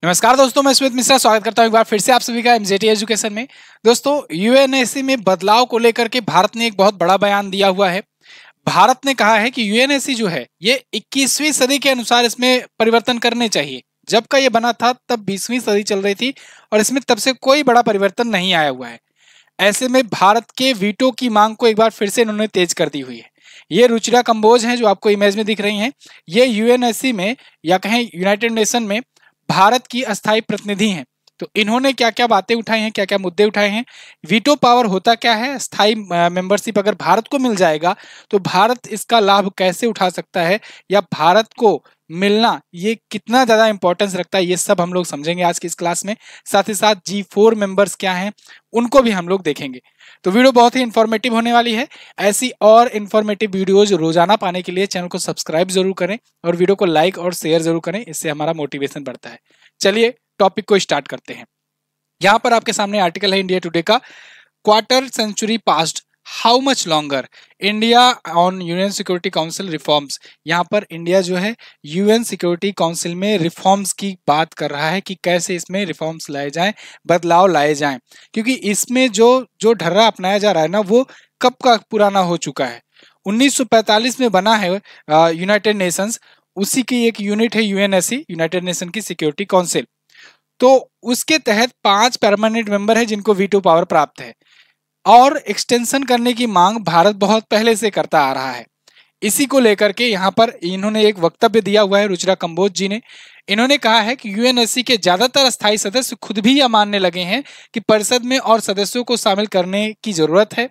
नमस्कार दोस्तों, मैं सुमित मिश्रा स्वागत करता हूं एक बार फिर से आप सभी का एमजेटी एजुकेशन में। दोस्तों, यूएनएससी में बदलाव को लेकर के भारत ने एक बहुत बड़ा बयान दिया हुआ है। भारत ने कहा है कि यूएनएससी जो है ये 21वीं सदी के अनुसार इसमें परिवर्तन करने चाहिए। जब का ये बना था तब 20वीं सदी चल रही थी और इसमें तब से कोई बड़ा परिवर्तन नहीं आया हुआ है। ऐसे में भारत के वीटो की मांग को एक बार फिर से इन्होंने तेज कर दी हुई है। ये रुचिरा कंबोज हैं जो आपको इमेज में दिख रही हैं। ये यूएनएससी में या कहें यूनाइटेड नेशन में भारत की अस्थायी प्रतिनिधि हैं। तो इन्होंने क्या क्या बातें उठाई हैं, क्या क्या मुद्दे उठाए हैं, वीटो पावर होता क्या है, स्थायी मेंबरशिप अगर भारत को मिल जाएगा तो भारत इसका लाभ कैसे उठा सकता है या भारत को मिलना ये कितना ज़्यादा इंपॉर्टेंस रखता है, ये सब हम लोग समझेंगे आज की इस क्लास में। साथ ही साथ G4 मेंबर्स क्या हैं उनको भी हम लोग देखेंगे। तो वीडियो बहुत ही इंफॉर्मेटिव होने वाली है। ऐसी और इंफॉर्मेटिव वीडियोज रोजाना पाने के लिए चैनल को सब्सक्राइब जरूर करें और वीडियो को लाइक और शेयर जरूर करें, इससे हमारा मोटिवेशन बढ़ता है। चलिए टॉपिक को स्टार्ट करते हैं। यहाँ पर आपके सामने आर्टिकल है इंडिया टुडे का, quarter century past, how much longer, India on UN security council reforms. यहाँ पर इंडिया जो है यूएन सिक्योरिटी काउंसिल में रिफॉर्म्स की बात कर रहा है कि कैसे इसमें रिफॉर्म्स लाए जाएं, बदलाव लाए जाएं, क्योंकि इसमें जो ढर्रा अपनाया जा रहा है ना वो कब का पुराना हो चुका है। 1945 में बना है यूनाइटेड नेशंस, उसी की एक यूनिट है यूएनएससी, यूनाइटेड नेशन की सिक्योरिटी काउंसिल। तो उसके तहत 5 परमानेंट मेंबर है जिनको वीटो पावर प्राप्त है और एक्सटेंशन करने की मांग भारत बहुत पहले से करता आ रहा है। इसी को लेकर के यहाँ पर इन्होंने एक वक्तव्य दिया हुआ है रुचिरा कंबोज जी ने। इन्होंने कहा है कि यूएनएससी के ज्यादातर स्थायी सदस्य खुद भी यह मानने लगे हैं कि परिषद में और सदस्यों को शामिल करने की जरूरत है।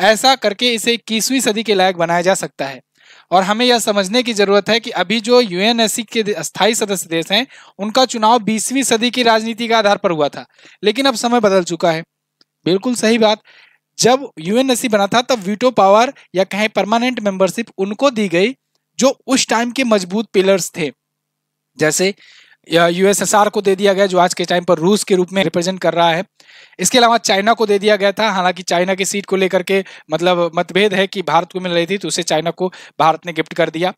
ऐसा करके इसे 21वीं सदी के लायक बनाया जा सकता है और हमें यह समझने की जरूरत है कि अभी जो यूएनएससी के अस्थायी सदस्य देश हैं उनका चुनाव 20वीं सदी की राजनीति के आधार पर हुआ था, लेकिन अब समय बदल चुका है। बिल्कुल सही बात। जब यूएनएससी बना था तब वीटो पावर या कहें परमानेंट मेंबरशिप उनको दी गई जो उस टाइम के मजबूत पिलर्स थे। जैसे यूएसएसआर को दे दिया गया जो आज के टाइम पर रूस के रूप में रिप्रेजेंट कर रहा है। इसके अलावा चाइना को दे दिया गया था, हालांकि चाइना की सीट को लेकर के मतलब मतभेद है कि भारत को मिल रही थी तो उसे चाइना को भारत ने गिफ्ट कर दिया।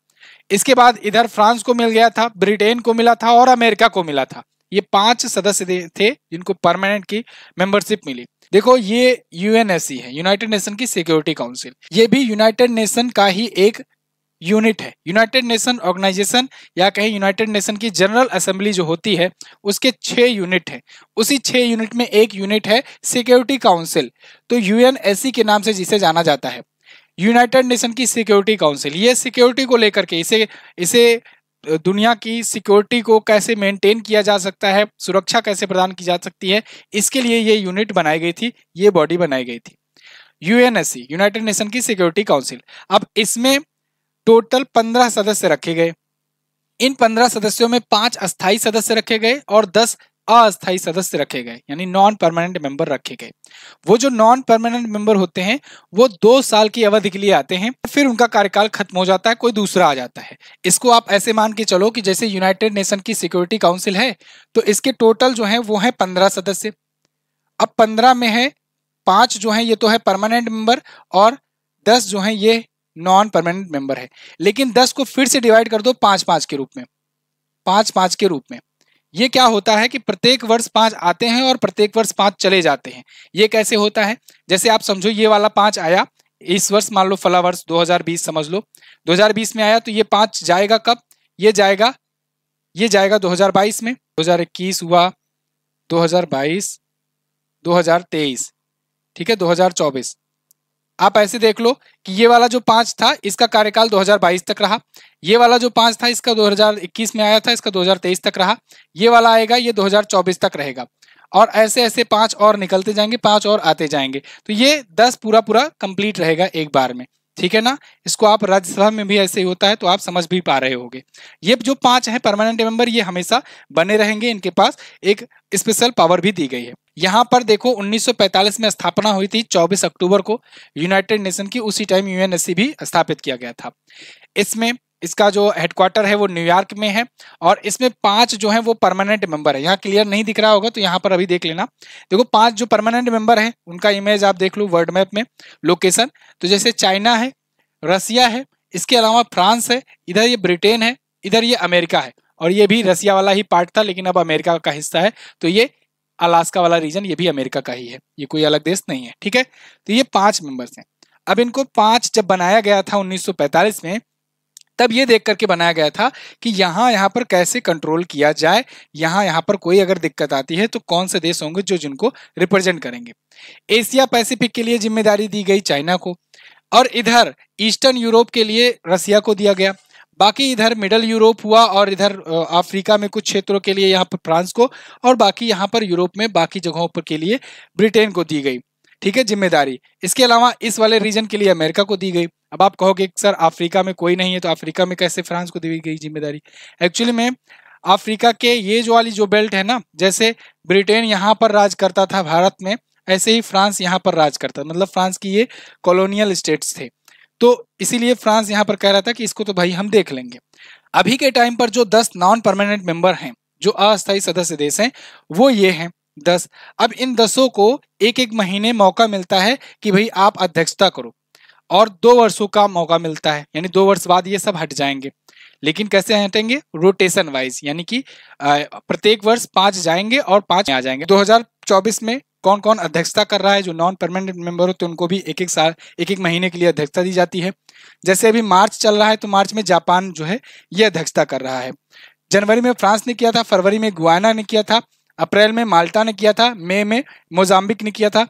इसके बाद इधर फ्रांस को मिल गया था, ब्रिटेन को मिला था और अमेरिका को मिला था। ये 5 सदस्य थे जिनको परमानेंट की मेंबरशिप मिली। देखो, ये यूएनएससी है, यूनाइटेड नेशन की सिक्योरिटी काउंसिल, ये भी यूनाइटेड नेशन का ही एक यूनिट है। यूनाइटेड नेशन ऑर्गेनाइजेशन या कहीं यूनाइटेड नेशन की जनरल असेंबली जो होती है उसके 6 यूनिट हैं। उसी 6 यूनिट में एक यूनिट है सिक्योरिटी काउंसिल, तो यूएनएससी के नाम से जिसे जाना जाता है, यूनाइटेड नेशन की सिक्योरिटी काउंसिल। ये सिक्योरिटी को लेकर के इसे दुनिया की सिक्योरिटी को कैसे मेंटेन किया जा सकता है, सुरक्षा कैसे प्रदान की जा सकती है, इसके लिए ये यूनिट बनाई गई थी, ये बॉडी बनाई गई थी यूएनएससी, यूनाइटेड नेशन की सिक्योरिटी काउंसिल। अब इसमें टोटल 15 सदस्य रखे गए। इन 15 सदस्यों में 5 अस्थायी सदस्य रखे गए और 10 अस्थायी सदस्य रखे गए, यानी नॉन परमानेंट मेंबर रखे गए। वो जो नॉन परमानेंट मेंबर होते हैं वो 2 साल की अवधि के लिए आते हैं, फिर उनका कार्यकाल खत्म हो जाता है, कोई दूसरा आ जाता है। इसको आप ऐसे मान के चलो कि जैसे यूनाइटेड नेशन की सिक्योरिटी काउंसिल है तो इसके टोटल जो है वो है 15 सदस्य। अब 15 में है 5 जो है ये तो है परमानेंट मेंबर और 10 जो है ये नॉन परमानेंट मेंबर है। लेकिन 10 को फिर से डिवाइड कर दो 5-5 के रूप में, 5-5 के रूप में। ये क्या होता है कि प्रत्येक वर्ष 5 आते हैं और प्रत्येक वर्ष 5 चले जाते हैं। ये कैसे होता है, जैसे आप समझो ये वाला 5 आया इस वर्ष, मान लो फला वर्ष 2020 समझ लो, 2020 में आया तो ये 5 जाएगा कब, ये जाएगा 2022 में, 2021 हुआ, 2022, 2023, ठीक है, 2024। आप ऐसे देख लो कि ये वाला जो 5 था इसका कार्यकाल 2022 तक रहा, ये वाला जो 5 था इसका 2021 में आया था, इसका 2023 तक रहा, ये वाला आएगा ये 2024 तक रहेगा और ऐसे ऐसे 5 और निकलते जाएंगे, 5 और आते जाएंगे, तो ये 10 पूरा कंप्लीट रहेगा एक बार में, ठीक है ना। इसको आप राज्यसभा में भी ऐसे ही होता है तो आप समझ भी पा रहे होंगे। ये जो 5 है परमानेंट मेंबर ये हमेशा बने रहेंगे, इनके पास एक स्पेशल पावर भी दी गई है। यहाँ पर देखो 1945 में स्थापना हुई थी 24 अक्टूबर को यूनाइटेड नेशन की, उसी टाइम यूएनएससी भी स्थापित किया गया था। इसमें इसका जो हेडक्वार्टर है वो न्यूयॉर्क में है और इसमें 5 जो है वो परमानेंट मेंबर है। यहाँ क्लियर नहीं दिख रहा होगा तो यहाँ पर अभी देख लेना। देखो 5 जो परमानेंट मेंबर है उनका इमेज आप देख लो वर्ल्ड मैप में, लोकेशन तो जैसे चाइना है, रसिया है, इसके अलावा फ्रांस है, इधर ये ब्रिटेन है, इधर ये अमेरिका है और ये भी रसिया वाला ही पार्ट था, लेकिन अब अमेरिका का हिस्सा है। तो ये अलास्का वाला रीजन ये भी अमेरिका का ही है, ये कोई अलग देश नहीं है, ठीक है। तो ये 5 मेंबर्स हैं। अब इनको 5 जब बनाया गया था 1945 में, तब ये देख करके बनाया गया था कि यहाँ पर कैसे कंट्रोल किया जाए, यहाँ पर कोई अगर दिक्कत आती है तो कौन से देश होंगे जो जिनको रिप्रेजेंट करेंगे। एशिया पैसिफिक के लिए जिम्मेदारी दी गई चाइना को, और इधर ईस्टर्न यूरोप के लिए रसिया को दिया गया। बाकी इधर मिडल यूरोप हुआ, और इधर अफ्रीका में कुछ क्षेत्रों के लिए यहाँ पर फ्रांस को, और बाकी यहाँ पर यूरोप में बाकी जगहों पर के लिए ब्रिटेन को दी गई, ठीक है, जिम्मेदारी। इसके अलावा इस वाले रीजन के लिए अमेरिका को दी गई। अब आप कहोगे सर अफ्रीका में कोई नहीं है, तो अफ्रीका में कैसे फ्रांस को दी गई जिम्मेदारी? एक्चुअली में अफ्रीका के ये जो वाली जो बेल्ट है ना, जैसे ब्रिटेन यहाँ पर राज करता था भारत में, ऐसे ही फ्रांस यहाँ पर राज करता, मतलब फ्रांस की ये कॉलोनियल स्टेट्स थे। तो इसीलिए फ्रांस यहाँ पर कह रहा था कि इसको तो भाई हम देख लेंगे। अभी के टाइम पर जो 10 नॉन परमानेंट मेंबर हैं, जो अस्थायी सदस्य देश हैं, वो ये हैं 10। अब इन 10 को एक एक महीने मौका मिलता है कि भाई आप अध्यक्षता करो, और 2 वर्षों का मौका मिलता है, यानी 2 वर्ष बाद ये सब हट जाएंगे। लेकिन कैसे हटेंगे? रोटेशन वाइज, यानी कि प्रत्येक वर्ष 5 जाएंगे और 5 आ जाएंगे। 2024 में कौन कौन अध्यक्षता कर रहा है? जो नॉन परमानेंट मेंबर होते हैं उनको भी एक एक साल एक एक महीने के लिए अध्यक्षता दी जाती है। जैसे अभी मार्च चल रहा है, तो मार्च में जापान जो है ये अध्यक्षता कर रहा है। जनवरी में फ्रांस ने किया था, फरवरी में गुयाना ने किया था, अप्रैल में माल्टा ने किया था, मई में मोजाम्बिक ने किया था।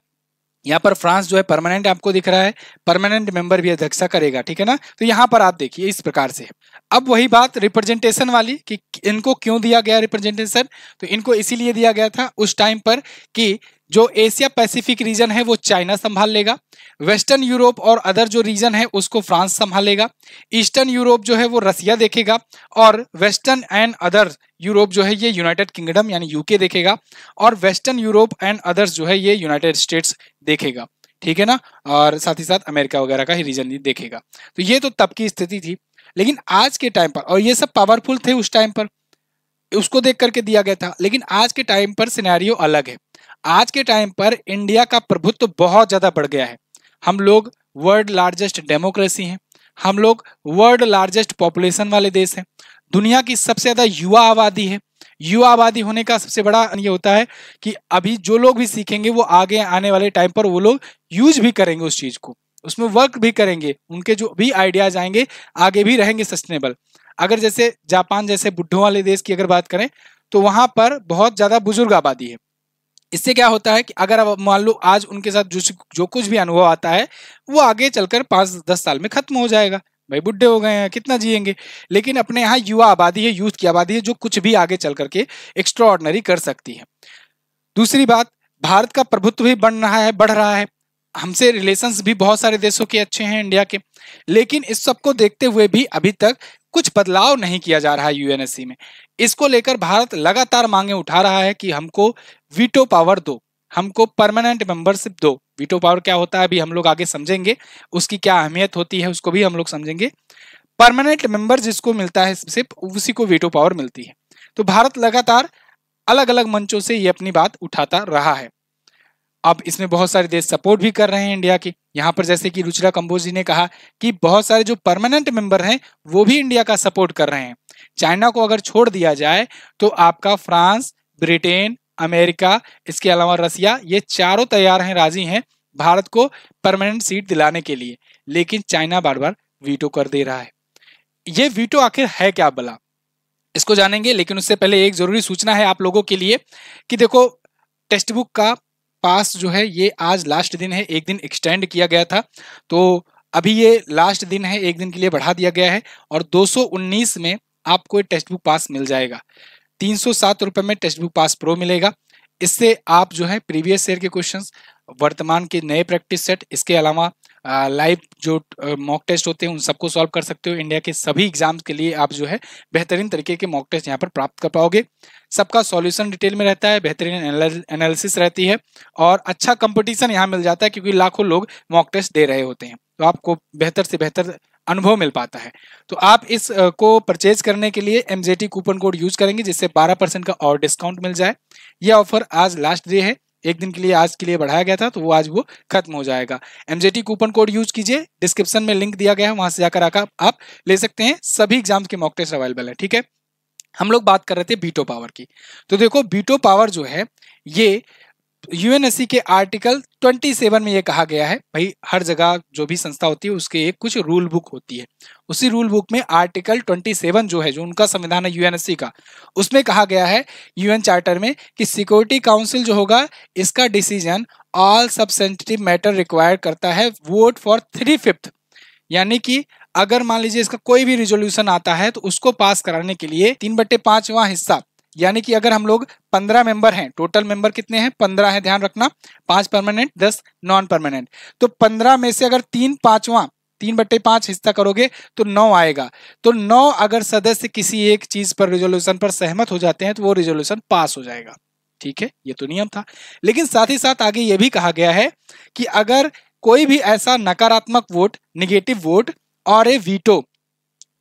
यहाँ पर फ्रांस जो है परमानेंट आपको दिख रहा है, परमानेंट मेंबर भी अध्यक्षता करेगा, ठीक है ना। तो यहाँ पर आप देखिए इस प्रकार से। अब वही बात रिप्रेजेंटेशन वाली कि इनको क्यों दिया गया रिप्रेजेंटेशन, तो इनको इसीलिए दिया गया था उस टाइम पर कि जो एशिया पैसिफिक रीजन है वो चाइना संभाल लेगा, वेस्टर्न यूरोप और अदर जो रीजन है उसको फ्रांस संभालेगा, ईस्टर्न यूरोप जो है वो रसिया देखेगा, और वेस्टर्न एंड अदर यूरोप जो है ये यूनाइटेड किंगडम यानी यूके देखेगा, और वेस्टर्न यूरोप एंड अदर्स जो है ये यूनाइटेड स्टेट्स देखेगा, ठीक है ना। और साथ ही साथ अमेरिका वगैरह का ही रीजन ही देखेगा। तो ये तो तब की स्थिति थी, लेकिन आज के टाइम पर, और ये सब पावरफुल थे उस टाइम पर, उसको देख करके दिया गया था। लेकिन आज के टाइम पर सिनेरियो अलग है। आज के टाइम पर इंडिया का प्रभुत्व बहुत ज्यादा बढ़ गया है। हम लोग वर्ल्ड लार्जेस्ट डेमोक्रेसी हैं, हम लोग वर्ल्ड लार्जेस्ट पॉपुलेशन वाले देश हैं, दुनिया की सबसे ज्यादा युवा आबादी है। युवा आबादी होने का सबसे बड़ा ये होता है कि अभी जो लोग भी सीखेंगे वो आगे आने वाले टाइम पर वो लोग यूज भी करेंगे उस चीज को, उसमें वर्क भी करेंगे, उनके जो भी आइडियाज आएंगे आगे भी रहेंगे सस्टेनेबल। अगर जैसे जापान जैसे बुड्ढों वाले देश की अगर बात करें, तो वहां पर बहुत ज्यादा बुजुर्ग आबादी है। इससे क्या होता है कि अगर अब मान लो आज उनके साथ जो कुछ भी अनुभव आता है वो आगे चलकर 5-10 साल में खत्म हो जाएगा। भाई बुढ़े हो गए हैं, कितना जिएंगे। लेकिन अपने यहाँ युवा आबादी है, यूथ की आबादी है, जो कुछ भी आगे चल करके एक्स्ट्रा ऑर्डिनरी कर सकती है। दूसरी बात, भारत का प्रभुत्व भी बढ़ रहा है। हमसे रिलेशंस भी बहुत सारे देशों के अच्छे हैं इंडिया के, लेकिन इस सबको देखते हुए भी अभी तक कुछ बदलाव नहीं किया जा रहा है यूएनएससी में। इसको लेकर भारत लगातार मांगे उठा रहा है कि हमको वीटो पावर दो, हमको परमानेंट मेंबरशिप दो। वीटो पावर क्या होता है अभी हम लोग आगे समझेंगे, उसकी क्या अहमियत होती है उसको भी हम लोग समझेंगे। परमानेंट मेंबर जिसको मिलता है सिर्फ उसी को वीटो पावर मिलती है। तो भारत लगातार अलग अलग मंचों से ये अपनी बात उठाता रहा है। अब इसमें बहुत सारे देश सपोर्ट भी कर रहे हैं इंडिया की। यहाँ पर जैसे कि रुचिरा कंबोज जी ने कहा कि बहुत सारे जो परमानेंट मेंबर हैं वो भी इंडिया का सपोर्ट कर रहे हैं। चाइना को अगर छोड़ दिया जाए तो आपका फ्रांस, ब्रिटेन, अमेरिका, इसके अलावा रसिया, ये चारों तैयार हैं, राजी हैं भारत को परमानेंट सीट दिलाने के लिए। लेकिन चाइना बार बार वीटो कर दे रहा है। ये वीटो आखिर है क्या भला, इसको जानेंगे। लेकिन उससे पहले एक जरूरी सूचना है आप लोगों के लिए कि देखो, टेक्स्ट बुक का पास जो है ये आज लास्ट दिन है, एक दिन एक्सटेंड किया गया था, तो अभी ये लास्ट दिन है, एक दिन के लिए बढ़ा दिया गया है। और 219 में आपको टेक्स्ट बुक पास मिल जाएगा। 307 रुपए में टेक्स्ट बुक पास प्रो मिलेगा। इससे आप जो है प्रीवियस ईयर के क्वेश्चंस, वर्तमान के नए प्रैक्टिस सेट, इसके अलावा लाइव जो मॉक टेस्ट होते हैं उन सबको सॉल्व कर सकते हो। इंडिया के सभी एग्जाम्स के लिए आप जो है बेहतरीन तरीके के मॉक टेस्ट यहाँ पर प्राप्त कर पाओगे। सबका सॉल्यूशन डिटेल में रहता है, बेहतरीन एनालिसिस रहती है, और अच्छा कंपटीशन यहाँ मिल जाता है क्योंकि लाखों लोग मॉक टेस्ट दे रहे होते हैं, तो आपको बेहतर से बेहतर अनुभव मिल पाता है। तो आप इस को परचेज करने के लिए MJT कूपन कोड यूज करेंगे जिससे 12% का और डिस्काउंट मिल जाए। यह ऑफर आज लास्ट डे है, एक दिन के लिए आज के लिए बढ़ाया गया था, तो वो आज वो खत्म हो जाएगा। MJT कूपन कोड यूज कीजिए, डिस्क्रिप्शन में लिंक दिया गया है, वहां से जाकर आकर आप ले सकते हैं। सभी एग्जाम्स के मॉक टेस्ट अवेलेबल है, ठीक है। हम लोग बात कर रहे थे वीटो पावर की। तो देखो वीटो पावर जो है ये यूएनएससी के आर्टिकल 27 में ये कहा गया है, भाई हर जगह जो भी संस्था होती है उसके एक कुछ रूल बुक होती है। उसी रूल बुक में आर्टिकल 27 जो है, जो उनका संविधान है यूएनएससी का, उसमें कहा गया है यूएन चार्टर में कि सिक्योरिटी काउंसिल जो होगा इसका डिसीजन ऑल सबसेंसिटिव मैटर रिक्वायर करता है वोट फॉर 3/5। यानी कि अगर मान लीजिए इसका कोई भी रिजोल्यूशन आता है तो उसको पास कराने के लिए 3/5वां हिस्सा, यानी कि अगर हम लोग 15 मेंबर हैं, टोटल मेंबर कितने हैं 15 है, ध्यान रखना, 5 परमानेंट 10 नॉन परमानेंट, तो 15 में से अगर 3/5 हिस्सा करोगे तो 9 आएगा। तो 9 अगर सदस्य किसी एक चीज पर रिजोल्यूशन पर सहमत हो जाते हैं तो वो रिजोल्यूशन पास हो जाएगा। ठीक है, ये तो नियम था। लेकिन साथ ही साथ आगे ये भी कहा गया है कि अगर कोई भी ऐसा नकारात्मक वोट, निगेटिव वोट और ए वीटो,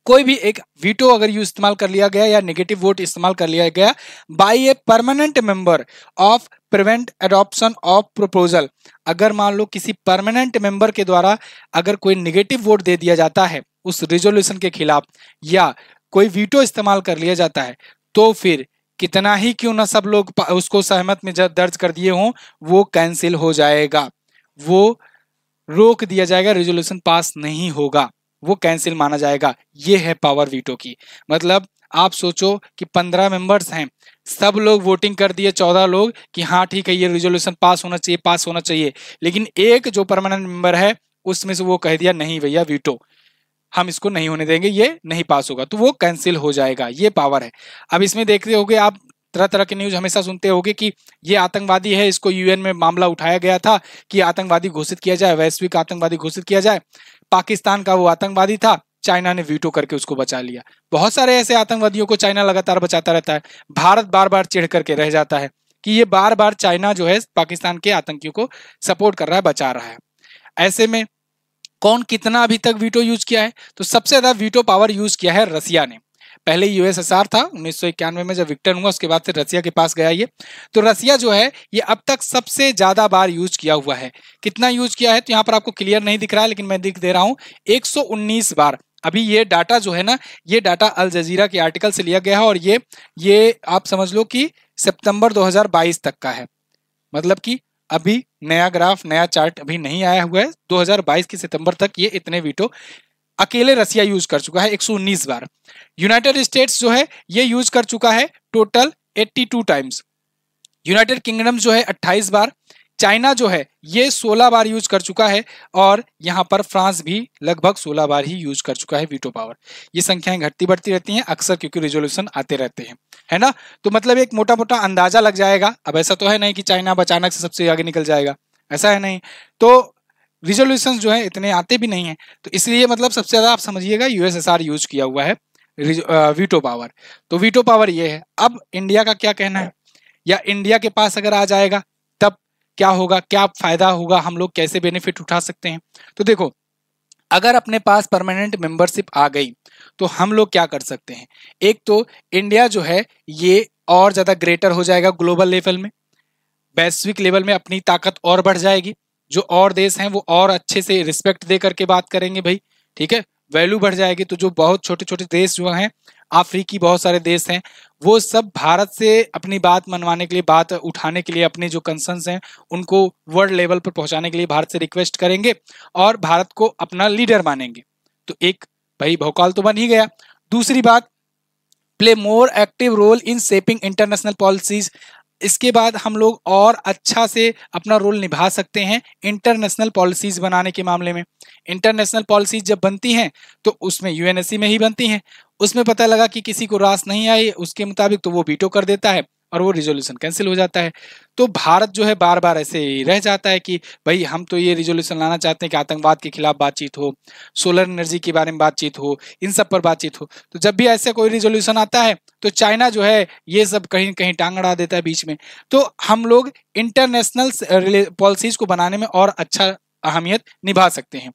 कोई भी एक वीटो अगर यू इस्तेमाल कर लिया गया या नेगेटिव वोट इस्तेमाल कर लिया गया by a permanent member of prevent adoption of proposal, अगर मान लो किसी परमानेंट मेंबर के द्वारा अगर कोई नेगेटिव वोट दे दिया जाता है उस रिजोल्यूशन के खिलाफ या कोई वीटो इस्तेमाल कर लिया जाता है, तो फिर कितना ही क्यों ना सब लोग उसको सहमत में दर्ज कर दिए हों, वो कैंसिल हो जाएगा, वो रोक दिया जाएगा, रेजोल्यूशन पास नहीं होगा, वो कैंसिल माना जाएगा। ये है पावर वीटो की। मतलब आप सोचो कि 15 मेंबर्स हैं, सब लोग वोटिंग कर दिए 14 लोग कि हाँ ठीक है ये रेजोल्यूशन पास होना चाहिए, पास होना चाहिए, लेकिन एक जो परमानेंट मेंबर है उसमें से वो कह दिया नहीं भैया वीटो, हम इसको नहीं होने देंगे, ये नहीं पास होगा, तो वो कैंसिल हो जाएगा। ये पावर है। अब इसमें देखते होगे आप, तरह तरह की न्यूज हमेशा सुनते होगे कि ये आतंकवादी है, इसको यूएन में मामला उठाया गया था कि आतंकवादी घोषित किया जाए, वैश्विक आतंकवादी घोषित किया जाए। पाकिस्तान का वो आतंकवादी था, चाइना ने वीटो करके उसको बचा लिया। बहुत सारे ऐसे आतंकवादियों को चाइना लगातार बचाता रहता है। भारत बार बार चिढ़ करके रह जाता है कि ये बार बार चाइना जो है पाकिस्तान के आतंकियों को सपोर्ट कर रहा है, बचा रहा है। ऐसे में कौन कितना अभी तक वीटो यूज किया है? तो सबसे ज्यादा वीटो पावर यूज किया है रसिया ने। पहले यूएसएसआर था 1991 में जब विक्टर हुआ, उसके बाद से रसिया के पास गया ये। तो रसिया जो है ये अब तक सबसे ज्यादा बार यूज किया हुआ है। कितना यूज किया है तो यहाँ पर आपको क्लियर नहीं दिख रहा है, लेकिन मैं दिख दे रहा हूँ 119 बार। अभी ये डाटा जो है ना, ये डाटा अल जजीरा के आर्टिकल से लिया गया है और ये आप समझ लो कि सितंबर 2022 तक का है। मतलब कि अभी नया ग्राफ, नया चार्ट अभी नहीं आया हुआ है। 2022 के सितंबर तक ये इतने वीटो अकेले रसिया यूज कर चुका है 119 बार। यूनाइटेड स्टेट्स जो है ये यूज कर चुका है टोटल 82 टाइम्स। यूनाइटेड किंगडम जो है 28 बार। चाइना जो है ये 16 बार यूज कर चुका है और यहाँ पर फ्रांस भी लगभग 16 बार ही यूज कर चुका है वीटो पावर। ये संख्याएं घटती बढ़ती रहती हैं अक्सर, क्योंकि रिजोल्यूशन आते रहते हैं, है ना। तो मतलब एक मोटा मोटा अंदाजा लग जाएगा। अब ऐसा तो है नहीं कि चाइना अचानक से सबसे आगे निकल जाएगा, ऐसा है नहीं। तो रिजोल्यूशन जो है इतने आते भी नहीं है, तो इसलिए मतलब सबसे ज्यादा आप समझिएगा यूएसएसआर यूज किया हुआ है वीटो पावर। तो वीटो पावर ये है। अब इंडिया का क्या कहना है, या इंडिया के पास अगर आ जाएगा तब क्या होगा, क्या फायदा होगा, हम लोग कैसे बेनिफिट उठा सकते हैं? तो देखो, अगर अपने पास परमानेंट मेंबरशिप आ गई तो हम लोग क्या कर सकते हैं। एक तो इंडिया जो है ये और ज्यादा ग्रेटर हो जाएगा ग्लोबल लेवल में, वैश्विक लेवल में अपनी ताकत और बढ़ जाएगी। जो और देश हैं वो और अच्छे से रिस्पेक्ट दे करके बात करेंगे भाई, ठीक है, वैल्यू बढ़ जाएगी। तो जो बहुत छोटे छोटे देश जो हैं, अफ्रीकी बहुत सारे देश हैं, वो सब भारत से अपनी बात मनवाने के लिए, बात उठाने के लिए, अपने जो कंसर्न्स हैं उनको वर्ल्ड लेवल पर पहुंचाने के लिए भारत से रिक्वेस्ट करेंगे और भारत को अपना लीडर मानेंगे। तो एक भाई भौकाल तो बन ही गया। दूसरी बात, play more active role in shaping international policies. इसके बाद हम लोग और अच्छा से अपना रोल निभा सकते हैं इंटरनेशनल पॉलिसीज बनाने के मामले में। इंटरनेशनल पॉलिसीज जब बनती हैं तो उसमें यूएनएससी में ही बनती हैं। उसमें पता लगा कि किसी को रास नहीं आई उसके मुताबिक, तो वो वीटो कर देता है और वो रिजोल्यूशन कैंसिल हो जाता है। तो भारत जो है बार बार ऐसे ही रह जाता है कि भाई हम तो ये रिजोल्यूशन लाना चाहते हैं कि आतंकवाद के खिलाफ बातचीत हो, सोलर एनर्जी के बारे में बातचीत हो, इन सब पर बातचीत हो। तो जब भी ऐसे कोई रिजोल्यूशन आता है तो चाइना जो है ये सब कहीं कहीं टांग अड़ा देता है बीच में। तो हम लोग इंटरनेशनल पॉलिसीज को बनाने में और अच्छा अहमियत निभा सकते हैं।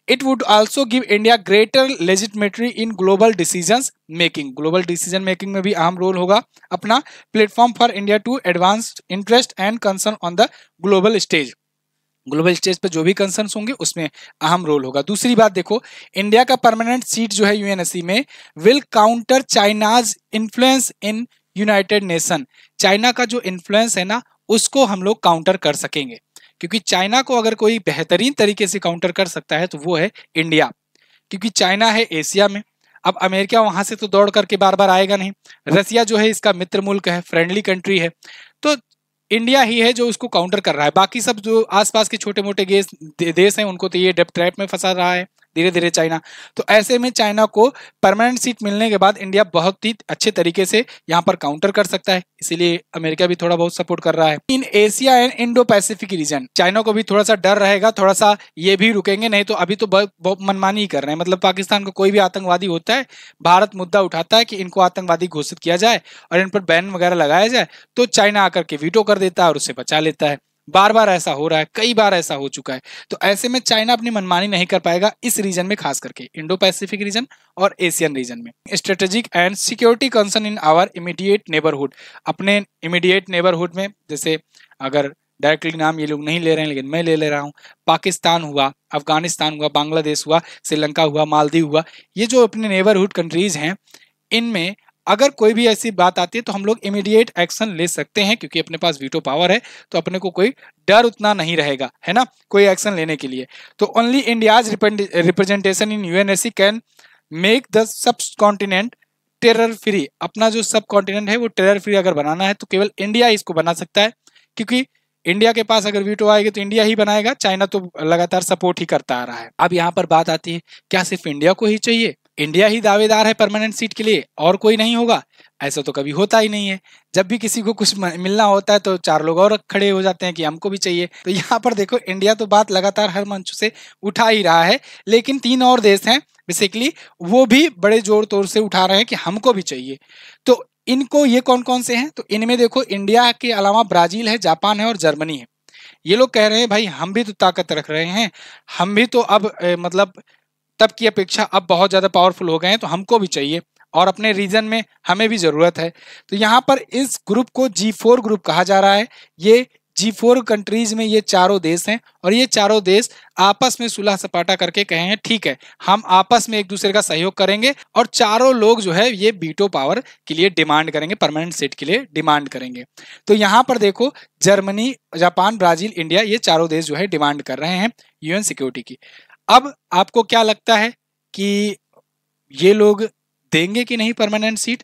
It would also give India greater legitimacy in global decisions making. Global decision making में भी अहम रोल होगा अपना। Platform for India to advance interest and concern on the global stage. Global stage पर जो भी कंसर्न्स होंगे उसमें अहम रोल होगा। दूसरी बात देखो, इंडिया का परमानेंट सीट जो है यूएनएससी में will counter China's influence in United nation. China का जो इन्फ्लुएंस है ना उसको हम लोग काउंटर कर सकेंगे, क्योंकि चाइना को अगर कोई बेहतरीन तरीके से काउंटर कर सकता है तो वो है इंडिया, क्योंकि चाइना है एशिया में। अब अमेरिका वहां से तो दौड़ करके बार बार आएगा नहीं, रसिया जो है इसका मित्र मुल्क है, फ्रेंडली कंट्री है, तो इंडिया ही है जो उसको काउंटर कर रहा है। बाकी सब जो आसपास के छोटे मोटे देश हैं उनको तो ये डेप ट्रैप में फंसा रहा है धीरे धीरे चाइना। तो ऐसे में चाइना को परमानेंट सीट मिलने के बाद इंडिया बहुत ही अच्छे तरीके से यहाँ पर काउंटर कर सकता है, इसीलिए अमेरिका भी थोड़ा बहुत सपोर्ट कर रहा है। In Asia and Indo Pacific reason China को भी थोड़ा सा डर रहेगा, थोड़ा सा ये भी रुकेंगे नहीं, तो अभी तो बहुत मनमानी ही कर रहे हैं। मतलब पाकिस्तान को कोई भी आतंकवादी होता है, भारत मुद्दा उठाता है कि इनको आतंकवादी घोषित किया जाए और इन पर बैन वगैरह लगाया जाए, तो चाइना आकर के वीटो कर देता है और उसे बचा लेता है। बार बार ऐसा हो रहा है, कई बार ऐसा हो चुका है। तो ऐसे में चाइना अपनी मनमानी नहीं कर पाएगा इस रीजन में, खास करके इंडो पैसिफिक रीजन और एशियन रीजन में। Strategic and security concern in our immediate neighbourhood, अपने इमीडिएट नेबरहुड में, जैसे अगर डायरेक्टली नाम ये लोग नहीं ले रहे हैं लेकिन मैं ले रहा हूँ, पाकिस्तान हुआ, अफगानिस्तान हुआ, बांग्लादेश हुआ, श्रीलंका हुआ, मालदीव हुआ, ये जो अपने नेबरहुड कंट्रीज हैं, इनमें अगर कोई भी ऐसी बात आती है तो हम लोग इमीडिएट एक्शन ले सकते हैं, क्योंकि अपने पास वीटो पावर है, तो अपने को कोई डर उतना नहीं रहेगा, है ना, कोई एक्शन लेने के लिए। तो only India's representation in UNSC can make the sub continent terror free. अपना जो सब कॉन्टिनेंट है वो टेरर फ्री अगर बनाना है तो केवल इंडिया इसको बना सकता है, क्योंकि इंडिया के पास अगर वीटो आएगी तो इंडिया ही बनाएगा, चाइना तो लगातार सपोर्ट ही करता आ रहा है। अब यहाँ पर बात आती है, क्या सिर्फ इंडिया को ही चाहिए? इंडिया ही दावेदार है परमानेंट सीट के लिए और कोई नहीं होगा? ऐसा तो कभी होता ही नहीं है। जब भी किसी को कुछ मिलना होता है तो चार लोग और खड़े हो जाते हैं कि हमको भी चाहिए। तो यहाँ पर देखो, इंडिया तो बात लगातार हर मंच से उठा ही रहा है, लेकिन 3 और देश हैं बेसिकली, वो भी बड़े जोर तोर से उठा रहे हैं कि हमको भी चाहिए। तो इनको ये कौन कौन से हैं? तो इनमें देखो, इंडिया के अलावा ब्राजील है, जापान है और जर्मनी है। ये लोग कह रहे हैं भाई हम भी तो ताकत रख रहे हैं, हम भी तो अब मतलब तब की अपेक्षा अब बहुत ज्यादा पावरफुल हो गए हैं, तो हमको भी चाहिए और अपने रीजन में हमें भी जरूरत है। तो यहाँ पर इस ग्रुप को G4 ग्रुप कहा जा रहा है। ये G4 कंट्रीज में ये चारों देश हैं और ये चारों देश आपस में सुलह सपाटा करके कहे हैं ठीक है हम आपस में एक दूसरे का सहयोग करेंगे, और चारों लोग जो है ये वीटो पावर के लिए डिमांड करेंगे, परमानेंट सीट के लिए डिमांड करेंगे। तो यहाँ पर देखो, जर्मनी, जापान, ब्राजील, इंडिया, ये चारों देश जो है डिमांड कर रहे हैं यूएन सिक्योरिटी की। अब आपको क्या लगता है कि ये लोग देंगे कि नहीं परमानेंट सीट?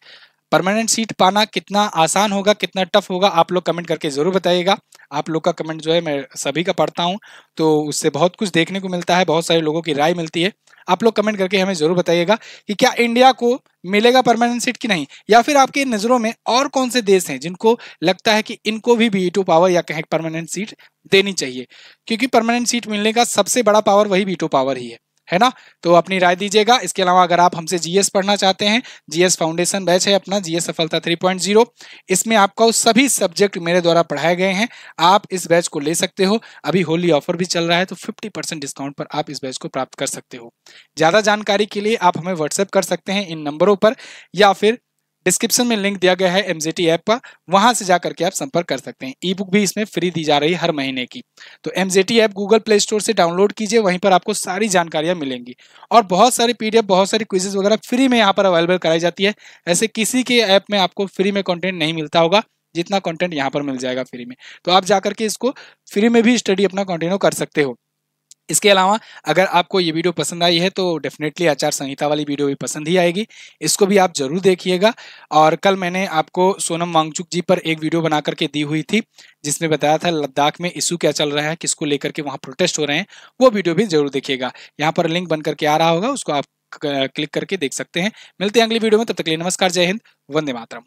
परमानेंट सीट पाना कितना आसान होगा, कितना टफ होगा, आप लोग कमेंट करके जरूर बताइएगा। आप लोग का कमेंट जो है मैं सभी का पढ़ता हूं, तो उससे बहुत कुछ देखने को मिलता है, बहुत सारे लोगों की राय मिलती है। आप लोग कमेंट करके हमें जरूर बताइएगा कि क्या इंडिया को मिलेगा परमानेंट सीट कि नहीं, या फिर आपके नजरों में और कौन से देश हैं जिनको लगता है कि इनको भी वीटो पावर या कहें परमानेंट सीट देनी चाहिए, क्योंकि परमानेंट सीट मिलने का सबसे बड़ा पावर वही वीटो पावर ही है ना। तो अपनी राय दीजिएगा। इसके अलावा अगर आप हमसे जीएस पढ़ना चाहते हैं, जीएस फाउंडेशन बैच है अपना, जीएस सफलता 3.0, इसमें आपको सभी सब्जेक्ट मेरे द्वारा पढ़ाए गए हैं, आप इस बैच को ले सकते हो। अभी होली ऑफर भी चल रहा है, तो 50% डिस्काउंट पर आप इस बैच को प्राप्त कर सकते हो। ज्यादा जानकारी के लिए आप हमें व्हाट्सएप कर सकते हैं इन नंबरों पर, या फिर डिस्क्रिप्शन में लिंक दिया गया है एमजेटी ऐप का, वहां से जाकर के आप संपर्क कर सकते हैं। ई बुक भी इसमें फ्री दी जा रही है हर महीने की। तो MJT app Google play store से डाउनलोड कीजिए, वहीं पर आपको सारी जानकारियां मिलेंगी और बहुत सारी पीडीएफ, बहुत सारी क्विजेज वगैरह फ्री में यहाँ पर अवेलेबल कराई जाती है। ऐसे किसी के ऐप में आपको फ्री में कंटेंट नहीं मिलता होगा जितना कंटेंट यहाँ पर मिल जाएगा फ्री में। तो आप जाकर के इसको फ्री में भी स्टडी अपना कंटिन्यू कर सकते हो। इसके अलावा अगर आपको ये वीडियो पसंद आई है तो डेफिनेटली आचार संहिता वाली वीडियो भी पसंद ही आएगी, इसको भी आप जरूर देखिएगा। और कल मैंने आपको सोनम वांगचुक जी पर एक वीडियो बना करके दी हुई थी जिसमें बताया था लद्दाख में इशू क्या चल रहा है, किसको लेकर के वहाँ प्रोटेस्ट हो रहे हैं, वो वीडियो भी जरूर देखिएगा। यहाँ पर लिंक बन करके आ रहा होगा, उसको आप क्लिक करके देख सकते हैं। मिलते हैं अगली वीडियो में, तब तक के लिए नमस्कार, जय हिंद, वंदे मातरम।